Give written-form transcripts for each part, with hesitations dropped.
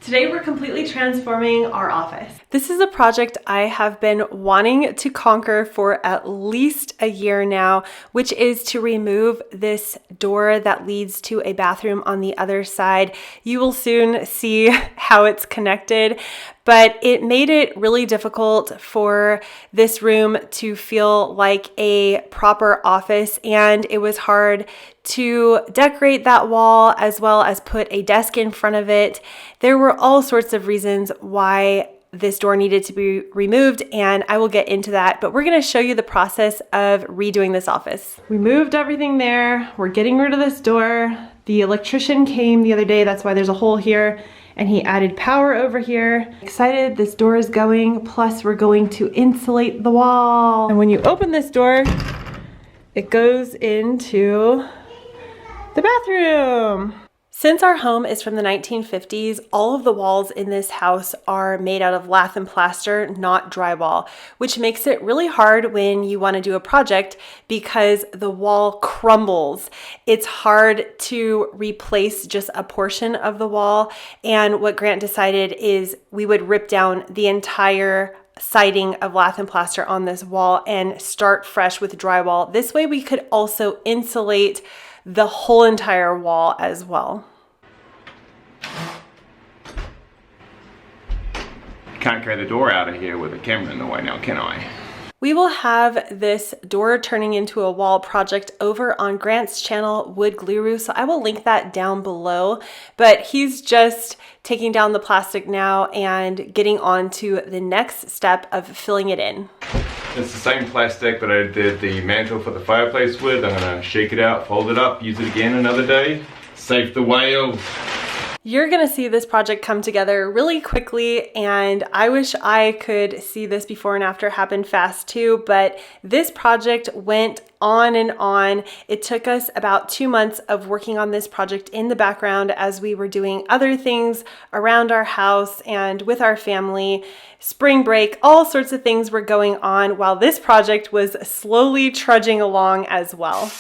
Today we're completely transforming our office. This is a project I have been wanting to conquer for at least a year now, which is to remove this door that leads to a bathroom on the other side. You will soon see how it's connected, but it made it really difficult for this room to feel like a proper office, and it was hard to decorate that wall as well as put a desk in front of it. There were all sorts of reasons why this door needed to be removed, and I will get into that, but we're going to show you the process of redoing this office. We moved everything there. We're getting rid of this door. The electrician came the other day, that's why there's a hole here, and he added power over here. Excited this door is going, plus we're going to insulate the wall. And when you open this door, it goes into the bathroom. Since our home is from the 1950s, all of the walls in this house are made out of lath and plaster, not drywall, which makes it really hard when you want to do a project because the wall crumbles. It's hard to replace just a portion of the wall, and what Grant decided is we would rip down the entire siding of lath and plaster on this wall and start fresh with drywall. This way we could also insulate the whole entire wall as well. Can't carry the door out of here with a camera in the way now, can I? We will have this door turning into a wall project over on Grant's channel, Wood Glue, so I will link that down below, but he's just taking down the plastic now and getting on to the next step of filling it in. It's the same plastic that I did the mantle for the fireplace with. I'm gonna shake it out, fold it up, use it again another day. Save the whales. You're gonna see this project come together really quickly, and I wish I could see this before and after happen fast too, but this project went on and on. It took us about 2 months of working on this project in the background as we were doing other things around our house and with our family. Spring break, all sorts of things were going on while this project was slowly trudging along as well.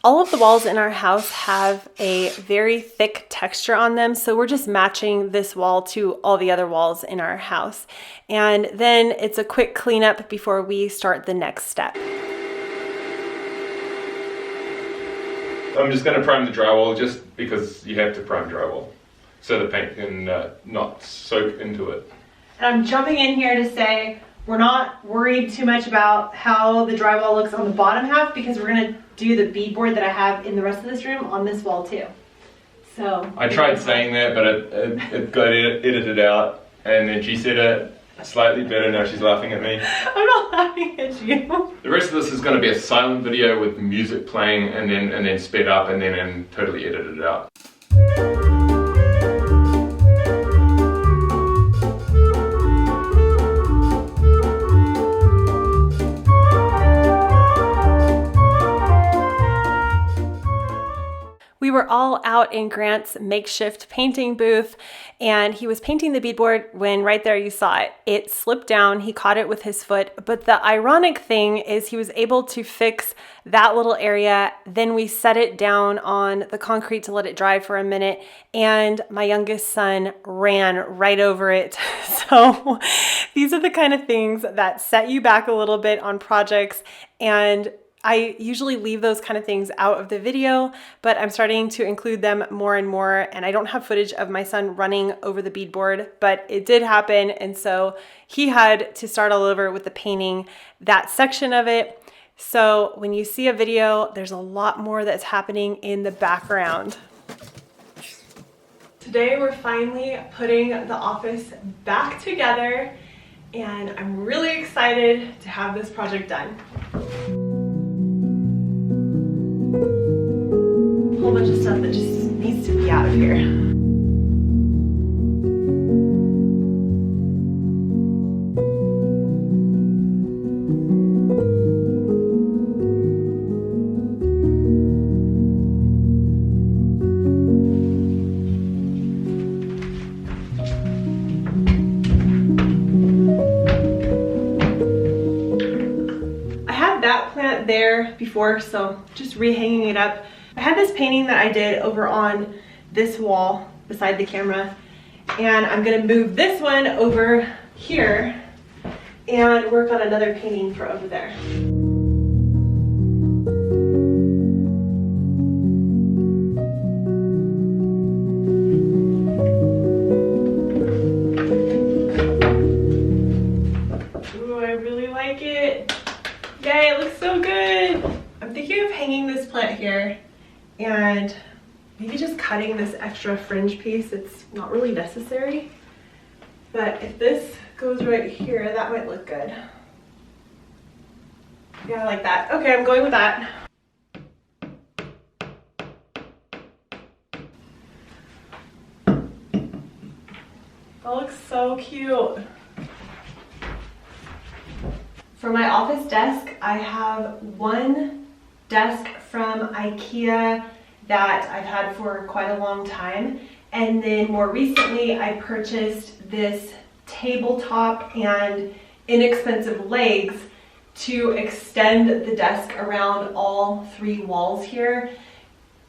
All of the walls in our house have a very thick texture on them, so we're just matching this wall to all the other walls in our house. And then it's a quick cleanup before we start the next step. I'm just gonna prime the drywall just because you have to prime drywall so the paint can not soak into it. And I'm jumping in here to say we're not worried too much about how the drywall looks on the bottom half because we're gonna do the beadboard that I have in the rest of this room on this wall too. So I tried saying that, but it got edited out, and then she said it slightly better. Now she's laughing at me. I'm not laughing at you. The rest of this is going to be a silent video with music playing, and then sped up, and then totally edited out. We were all out in Grant's makeshift painting booth, and he was painting the beadboard when right there you saw it. It slipped down, he caught it with his foot, but the ironic thing is he was able to fix that little area. Then we set it down on the concrete to let it dry for a minute, and my youngest son ran right over it. So these are the kind of things that set you back a little bit on projects, and I usually leave those kind of things out of the video, but I'm starting to include them more and more, and I don't have footage of my son running over the beadboard, but it did happen, and so he had to start all over with the painting that section of it. So when you see a video, there's a lot more that's happening in the background. Today we're finally putting the office back together, and I'm really excited to have this project done. A whole bunch of stuff that just needs to be out of here. I had that plant there before, so just rehanging it up. I had this painting that I did over on this wall beside the camera, and I'm gonna move this one over here and work on another painting for over there. Ooh, I really like it. Yay, it looks so good. I'm thinking of hanging this plant here and maybe just cutting this extra fringe piece. It's not really necessary, but if this goes right here, that might look good. Yeah, I like that. Okay, I'm going with that. That looks so cute. For my office desk, I have one desk from IKEA that I've had for quite a long time. And then more recently, I purchased this tabletop and inexpensive legs to extend the desk around all 3 walls here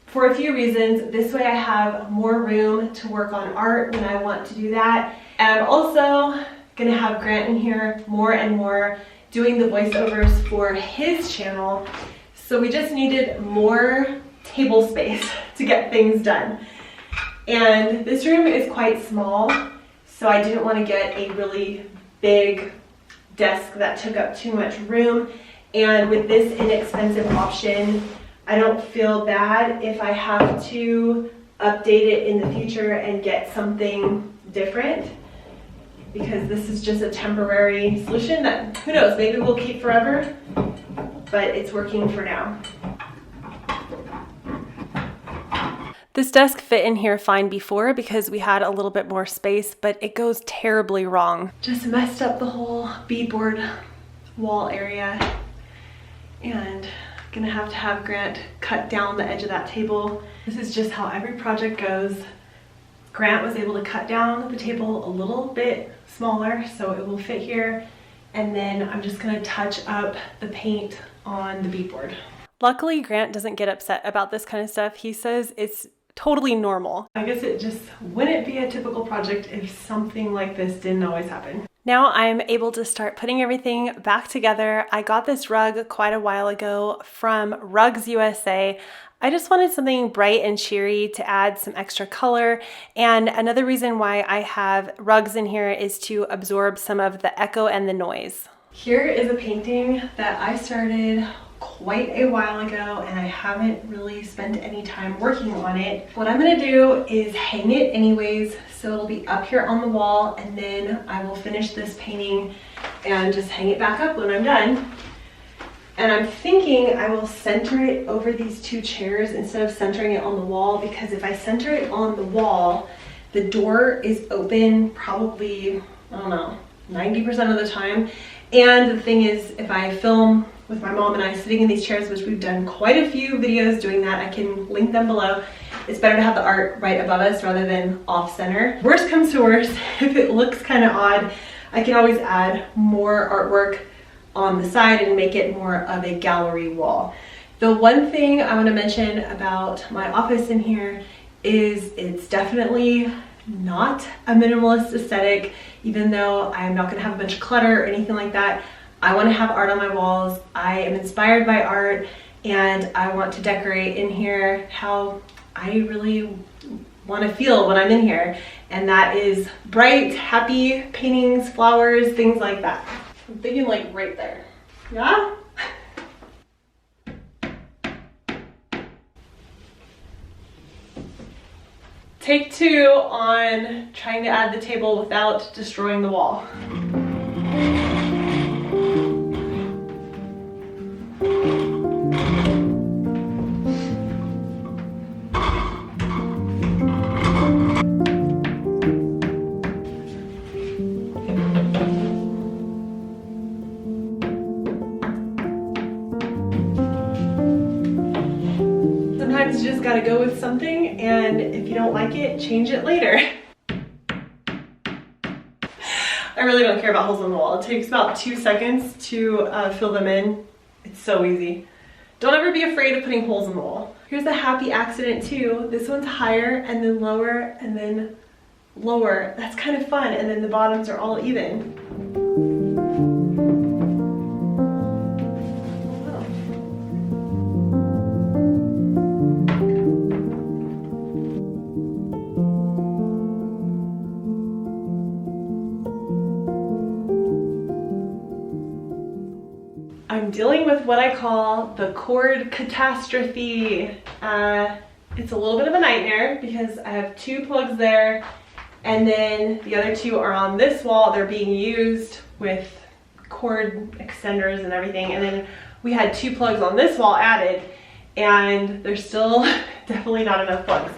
for a few reasons. This way I have more room to work on art when I want to do that. And I'm also gonna have Grant in here more and more doing the voiceovers for his channel. So we just needed more table space to get things done. And this room is quite small, so I didn't want to get a really big desk that took up too much room. And with this inexpensive option, I don't feel bad if I have to update it in the future and get something different, because this is just a temporary solution that, who knows, maybe we'll keep forever, but it's working for now. This desk fit in here fine before because we had a little bit more space, but it goes terribly wrong. Just messed up the whole beadboard wall area, and gonna have to have Grant cut down the edge of that table. This is just how every project goes. Grant was able to cut down the table a little bit smaller so it will fit here, and then I'm just gonna touch up the paint on the beadboard. Luckily, Grant doesn't get upset about this kind of stuff. He says it's totally normal. I guess it just wouldn't be a typical project if something like this didn't always happen. Now I'm able to start putting everything back together. I got this rug quite a while ago from Rugs USA. I just wanted something bright and cheery to add some extra color. And another reason why I have rugs in here is to absorb some of the echo and the noise. Here is a painting that I started quite a while ago, and I haven't really spent any time working on it. What I'm gonna do is hang it anyways, so it'll be up here on the wall, and then I will finish this painting and just hang it back up when I'm done. And I'm thinking I will center it over these 2 chairs instead of centering it on the wall, because if I center it on the wall, the door is open probably, I don't know, 90% of the time. And the thing is, if I film with my mom and I sitting in these chairs, which we've done quite a few videos doing that, I can link them below. It's better to have the art right above us rather than off center. Worst comes to worst, if it looks kind of odd, I can always add more artwork on the side and make it more of a gallery wall. The one thing I want to mention about my office in here is it's definitely not a minimalist aesthetic, even though I'm not going to have a bunch of clutter or anything like that. I want to have art on my walls. I am inspired by art, and I want to decorate in here how I really want to feel when I'm in here, and that is bright, happy paintings, flowers, things like that. I'm thinking like right there. Yeah? Take 2 on trying to add the table without destroying the wall. Sometimes you just gotta go with something, and if you don't like it, change it later. I really don't care about holes in the wall. It takes about 2 seconds to fill them in. It's so easy. Don't ever be afraid of putting holes in the wall. Here's a happy accident too. This one's higher and then lower and then lower. That's kind of fun. And then the bottoms are all even. I'm dealing with what I call the cord catastrophe. It's a little bit of a nightmare because I have 2 plugs there and then the other 2 are on this wall. They're being used with cord extenders and everything. And then we had 2 plugs on this wall added and there's still definitely not enough plugs.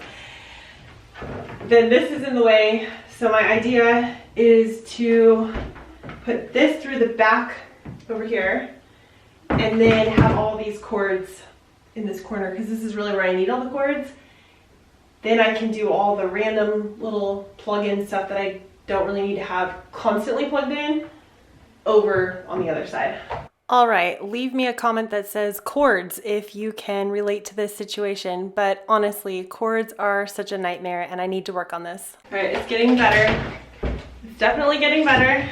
Then this is in the way. So my idea is to put this through the back over here and then have all these cords in this corner because this is really where I need all the cords. Then I can do all the random little plug-in stuff that I don't really need to have constantly plugged in over on the other side. All right, leave me a comment that says cords if you can relate to this situation, but honestly, cords are such a nightmare and I need to work on this. All right, it's getting better. It's definitely getting better.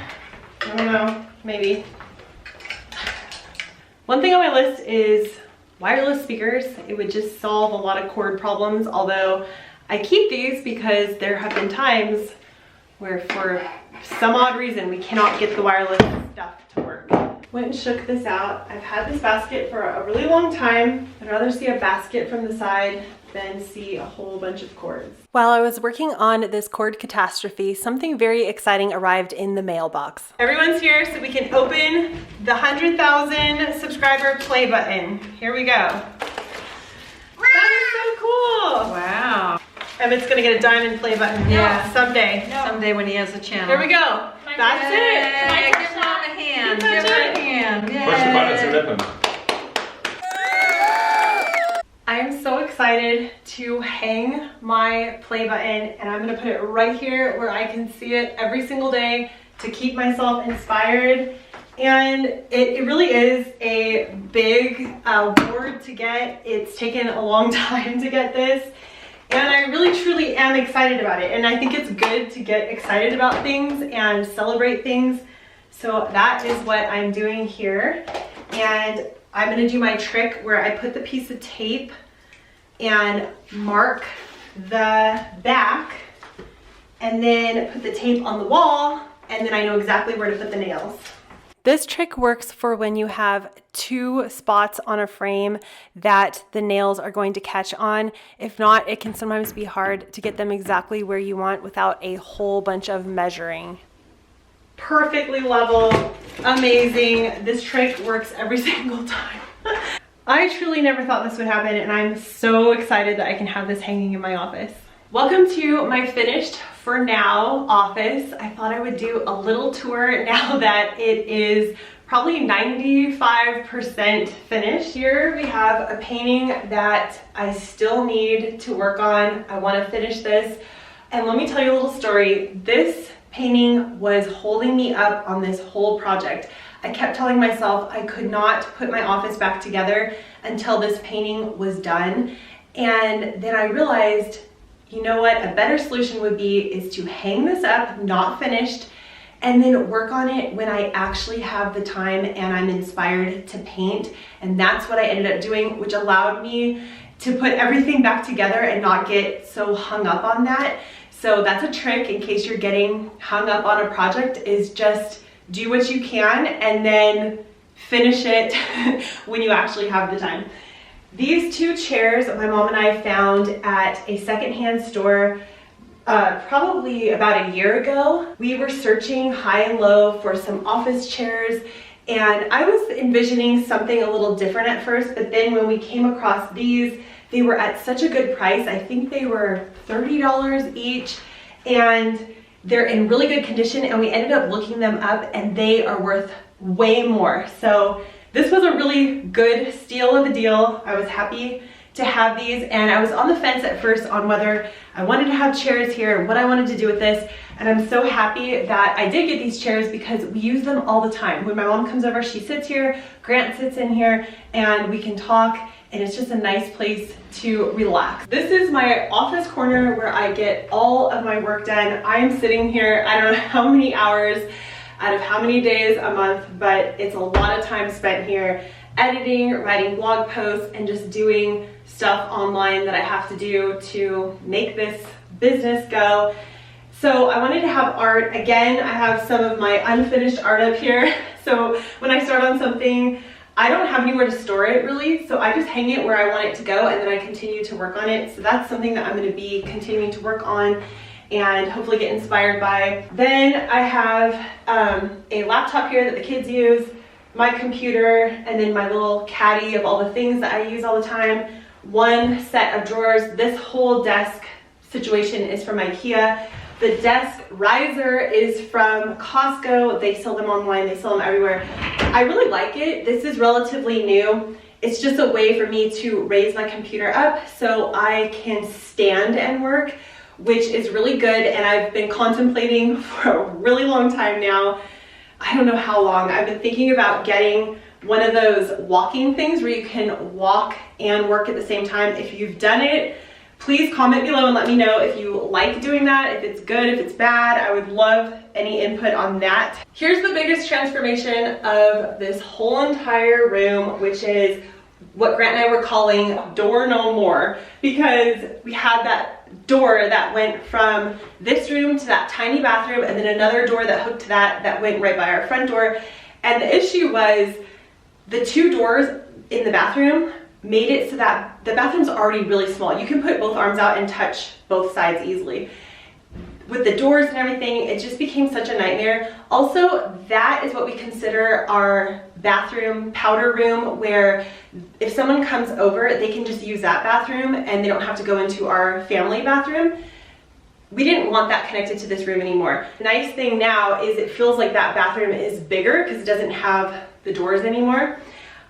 I don't know, maybe. One thing on my list is wireless speakers. It would just solve a lot of cord problems, although I keep these because there have been times where for some odd reason we cannot get the wireless stuff to work. Went and shook this out. I've had this basket for a really long time. I'd rather see a basket from the side than see a whole bunch of cords. While I was working on this cord catastrophe, something very exciting arrived in the mailbox. Everyone's here so we can open the 100,000 subscriber play button. Here we go. That is so cool. Wow. Emmett's gonna get a diamond play button. Yeah. Someday. Someday when he has a channel. Here we go. That's Yay. it. Give Mom a hand. Give Give her a hand. Yay. Push the buttons and rip them. I'm so excited to hang my play button and I'm gonna put it right here where I can see it every single day to keep myself inspired. And it really is a big board to get. It's taken a long time to get this. And I really truly am excited about it. And I think it's good to get excited about things and celebrate things. So that is what I'm doing here. And I'm gonna do my trick where I put the piece of tape and mark the back and then put the tape on the wall and then I know exactly where to put the nails. This trick works for when you have 2 spots on a frame that the nails are going to catch on. If not, it can sometimes be hard to get them exactly where you want without a whole bunch of measuring. Perfectly level, amazing. This trick works every single time. I truly never thought this would happen and I'm so excited that I can have this hanging in my office. Welcome to my finished for now office. I thought I would do a little tour now that it is probably 95% finished. Here we have a painting that I still need to work on. I want to finish this. And let me tell you a little story. This painting was holding me up on this whole project. I kept telling myself I could not put my office back together until this painting was done. And then I realized, you know what, a better solution would be is to hang this up, not finished, and then work on it when I actually have the time and I'm inspired to paint. And that's what I ended up doing, which allowed me to put everything back together and not get so hung up on that. So that's a trick in case you're getting hung up on a project, is just do what you can and then finish it when you actually have the time. These 2 chairs my mom and I found at a secondhand store probably about a year ago. We were searching high and low for some office chairs and I was envisioning something a little different at first, but then when we came across these, they were at such a good price. I think they were $30 each and they're in really good condition and we ended up looking them up and they are worth way more. So this was a really good steal of a deal. I was happy to have these and I was on the fence at first on whether I wanted to have chairs here and what I wanted to do with this. And I'm so happy that I did get these chairs because we use them all the time. When my mom comes over, she sits here, Grant sits in here and we can talk and it's just a nice place to relax. This is my office corner where I get all of my work done. I'm sitting here, I don't know how many hours out of how many days a month, but it's a lot of time spent here editing, writing blog posts, and just doing stuff online that I have to do to make this business go. So I wanted to have art. Again, I have some of my unfinished art up here. So when I start on something, I don't have anywhere to store it really. So I just hang it where I want it to go, and then I continue to work on it. So that's something that I'm going to be continuing to work on and hopefully get inspired by. Then I have a laptop here that the kids use, my computer, and then my little caddy of all the things that I use all the time. One set of drawers. This whole desk situation is from IKEA. The desk riser is from Costco. They sell them online, they sell them everywhere. I really like it. This is relatively new. It's just a way for me to raise my computer up so I can stand and work, which is really good, and I've been contemplating for a really long time now. I don't know how long. I've been thinking about getting one of those walking things where you can walk and work at the same time. If you've done it, please comment below and let me know if you like doing that, if it's good, if it's bad. I would love any input on that. Here's the biggest transformation of this whole entire room, which is what Grant and I were calling door no more, because we had that door that went from this room to that tiny bathroom, and then another door that hooked to that went right by our front door. And the issue was the two doors in the bathroom made it so that the bathroom's already really small. You can put both arms out and touch both sides easily. With the doors and everything, it just became such a nightmare. Also, that is what we consider our bathroom powder room, where if someone comes over, they can just use that bathroom and they don't have to go into our family bathroom. We didn't want that connected to this room anymore. The nice thing now is it feels like that bathroom is bigger because it doesn't have the doors anymore.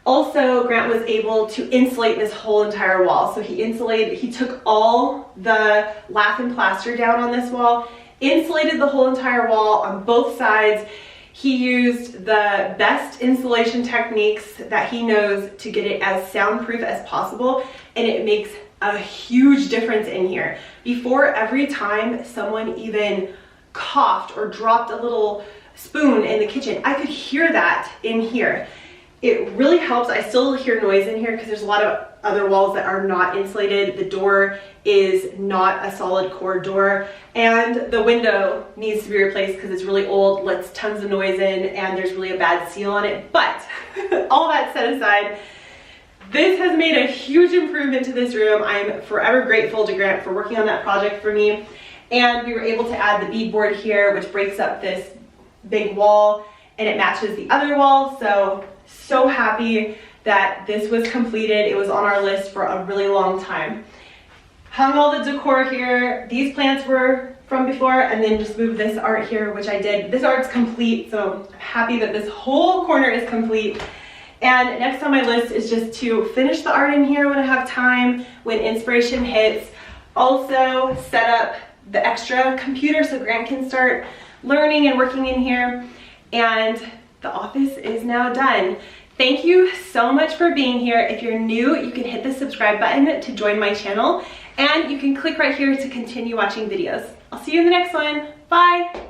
Also, Grant was able to insulate this whole entire wall. So he took all the lath and plaster down on this wall, insulated the whole entire wall on both sides. He used the best insulation techniques that he knows to get it as soundproof as possible, and it makes a huge difference in here. Before, every time someone even coughed or dropped a little spoon in the kitchen, I could hear that in here. It really helps. I still hear noise in here because there's a lot of other walls that are not insulated. The door is not a solid core door, and the window needs to be replaced because it's really old, lets tons of noise in, and there's really a bad seal on it. But all that set aside, this has made a huge improvement to this room. I'm forever grateful to Grant for working on that project for me. And we were able to add the beadboard here, which breaks up this big wall, and it matches the other wall. So happy that this was completed. It was on our list for a really long time. Hung all the decor here. These plants were from before, and then just moved this art here, which I did. This art's complete, so I'm happy that this whole corner is complete. And next on my list is just to finish the art in here when I have time, when inspiration hits. Also set up the extra computer so Grant can start learning and working in here. And the office is now done. Thank you so much for being here. If you're new, you can hit the subscribe button to join my channel, and you can click right here to continue watching videos. I'll see you in the next one. Bye.